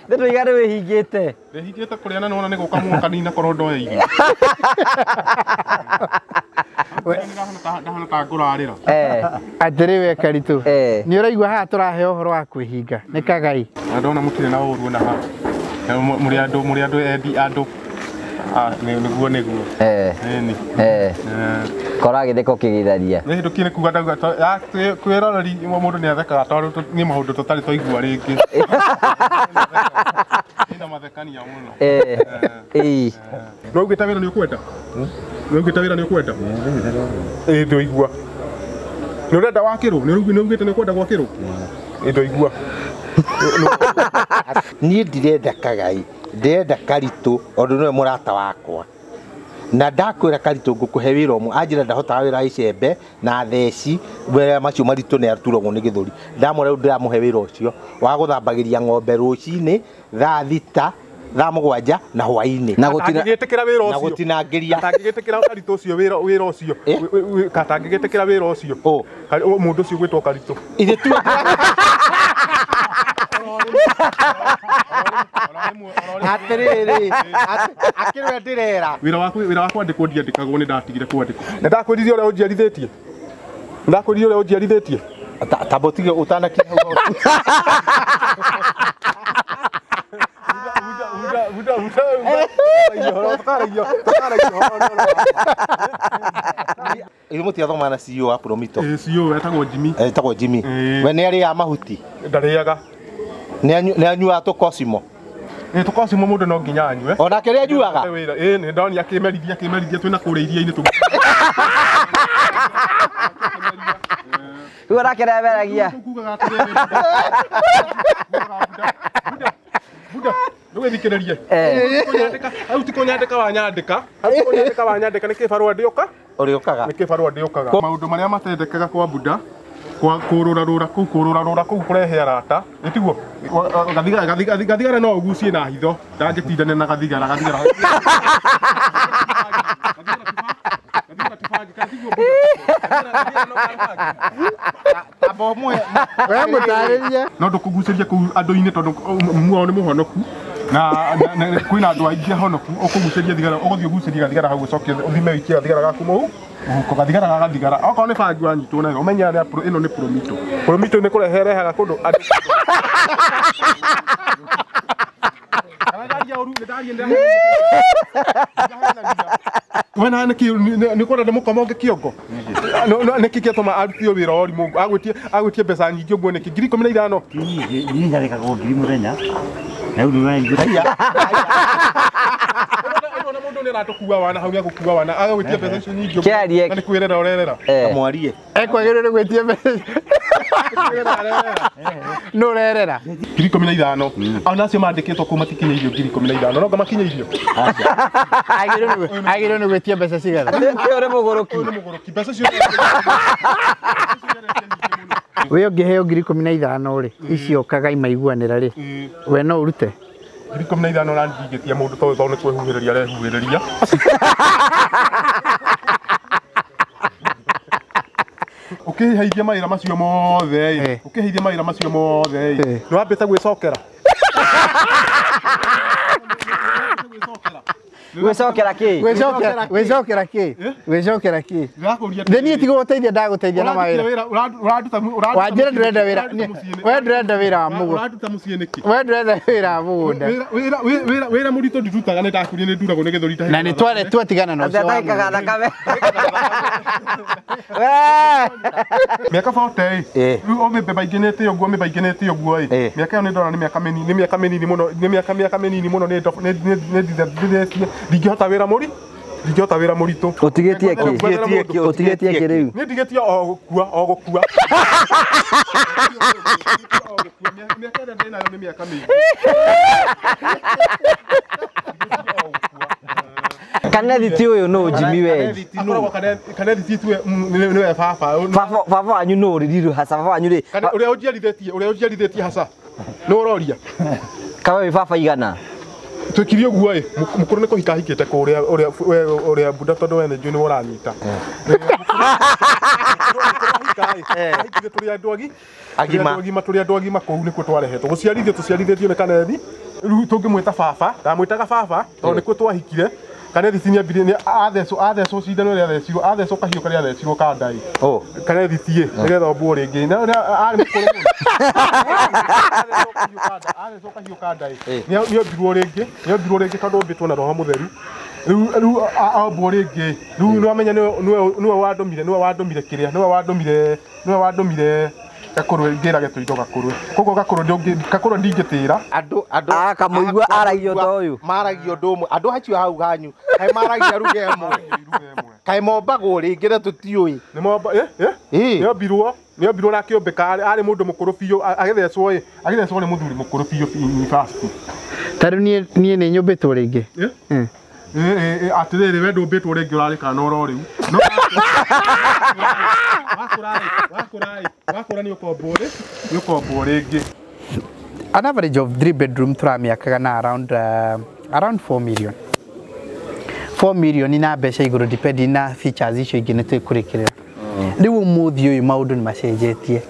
Ndeto igare wihingite. Ndihingite kuria na wona ni gukamwo kanina korondo igi. Ndahana ta ngurarira. Atiri we Karitu. Ni uraigua haha turahe uhoro wa kwihinga. Ni Kagai. Ndona mutire na uru na ha. Muri andu endi andu. Niguo. Ni. Kora githeko kigitharia. Ni ndukire kuga ndauga kwiroreri mundu ni athekaga tondu ni maundu tutari twaigua ringi. Ina mathekania muno. Nogita wira ni ukwenda? Nogita wira ni ukwenda? Ndoigua. Ni urenda wakiru? Ni ugite ni ukwenda gwakiru? Ndoigua. Ni ndirenda Kagai, ndirenda Karitu, ondu niwe murata wakwa. Na ndakwira Karitu ngukuhe wira umwe anjira ndahota wira icembe na theci wira macio maritu ni aturagwo ni githuri. Ndamura riu ndiramuhe wira ucio wa guthambagiria ng'ombe rucini thaa thita thaa mugwanja na hwaini na gutingitikira wira ucio na gutinangiria atangigitikira Karitu ucio wira ucio katangigitikira wira ucio mundu ucio gwitwo Karitu ithe tu atiriri akirwe ndirera wira wa kwandikwo ndiandikagwo ni ndatigire kwandikwo na ndakwiririe uria unjiarithitie ndakwiririe uria unjiarithitie tabotige utanakinya Ilu muti athoma na CEO wa Promito. CEO etagwo Jimmy. Etagwo Jimmy. We ni ari ya mahuti. Ndariaga. Ni anyua to Cosimo. Tukosimo mundu no nginya anyue. Ona kiri anyuaga. Ni ndoni akimerithia twina kuria ine tu. Ura kireveragia. Nduwe thikiririe. Au tikonyandika wanyandika ni kibarua ndioka. Uriokaga. Ni kibarua ndiokaga. Maundu maria matendekaga kwa Buddha kwa kurura kuu kurehe arata nitiguo gathigara no ugucie na hitho ndangitindane na gathigara abo mwe we mutariria no ndukuguciria kuu andu-ini tondu muo ni muhonoku na kwina andu aingi honoku ukuguciria thigara uguthii uguciria thigara hau ucokie uthime wikia thigara gaku mau ko gathigara okorwo ni bangi wanyitwo nayo umenya ino ni Promito ni kureherehaga kundu wena ni kwenda mukomonge kiongo niki kiatuma arutio wira ori mungu agwitie mbeca nyingi uguo niki 15,000 ni ndarega go 1,000 muthenya na uyu wengira ona mundu ni aratukua wana hau gukua wana agwitie mbeca icio nyingi Kiarie. na kwirera orerera amwarie ekwagirire gwitie mbeca no rerera 15,000 ona cio mandikitwo ku matikinye irio 15,000 no ngamakinye irio agirire ni gwitie mbeca cigana Ore mugoroki mbeca cio we ungiheo 15,000 ri icio Kagai maiguanira ri we no urute 15,000 na ndingitia mundu to ni kwehuhiriria rehuhiriria ukiheithia mawira macio mothe ukiheithia mawira macio mothe ni wambite gwicokera gwicokera ki ndeni tigo guteithia ndaguteithia na mawira wanjira ndurenda wira we ndurenda wira wa mugo uraduta mucii niki we ndurenda wira wa mugunda wira murito ndurutaga ni ndakuria ni nduragwo ni githori na ni twatigana na ucio Ndataikaga thakame. miaka 40 riu o mimbe bainginete uguo mimbainginete uguo miaka ni ndona ni miaka minini muno ni miaka minini muno ni ndingihota wira muritu Utigetie ki riu. ni ndigetie o gukua miaka ĩrĩa ndĩ nayo nĩ miaka mingi Kanethiti uyu no Jimmy we. akoragwo kanethiti tu niwe Baba wanyu no ririru hasa baba wanyu ri. Uria unjiarithitie hasa no uroria Kawe baba igana. Tukirio guo mukuru ni kuhika hikite uria Buddha tondu wene njui ni uranyita turi andu agima kuu nikuo twarehetwo guciarithio tuciarithĩtio ni kanethi riu tungimwita baba ndamwitaga baba tondu nikuo twahikire Karitu ni ambire ni atheco cindano ria thecirwo atheco kahiũ karia thecirwo kandai Karitu tie nigetha ombwo ringi na ari mukuru atheco kahiũ kandai ni ombirwo ringi tondu ombitwo na roho mutheru riu ombwo ringi riu ni wamenya niwe wandomire kiria niwe wandomire Gakuru ngirage tuindo Gakuru koguo Gakuru ndingitira andu akamuigua aragio ta uyu maragio ndumu andu hacio hau ganyu kai maragia ruge emwe kai mombagwo ringi na tutiui ni momba ni ombirwo na kiombeka ari mundu mukuru biu agithecwo ni muthuri mukuru biu university taru nie ni nyumbitwo ringi atiriri we ndumbitwo ringi urari kana oro riu wakura ni ukombo ringi. An average of 3 bedroom turamiakaga na around 4 million. 4 million ina mbeca iguru depending na features icio ingĩ nĩtwĩkũrĩkĩrĩra. Rĩu ũmũthĩ ũyũ maũndũ nĩmacenjetie.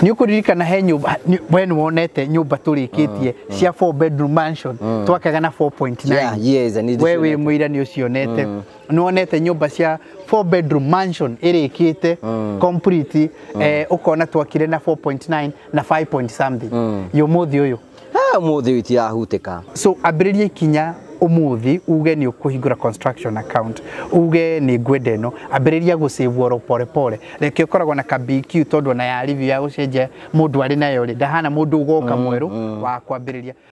Nĩ ũkũririkana he nyũmba we nĩ wonete nyũmba tũrĩkĩtie cia 4 bedroom mansion twakaga na 4.9. We wĩ mũira nĩ ũcionete. Nĩ wonete nyũmba cia 4 bedroom mansion ĩrĩkĩte complete ũkona twakire na 4.9 na 5 point something. Ũmũthĩ ũyũ ũmũthĩ ũyũ itirahutĩka. So ambĩrĩria ikinya umuthi uge ni ukuhingura construction account uge ni ngwenda ino ambĩrĩria gũsave oro pole pole reke ũkoragwo na BQ tondu na ya review ya gũcenjia mũndũ arĩ nayo ndahana mũndũ ũgoka mwerũ wa kwambĩrĩria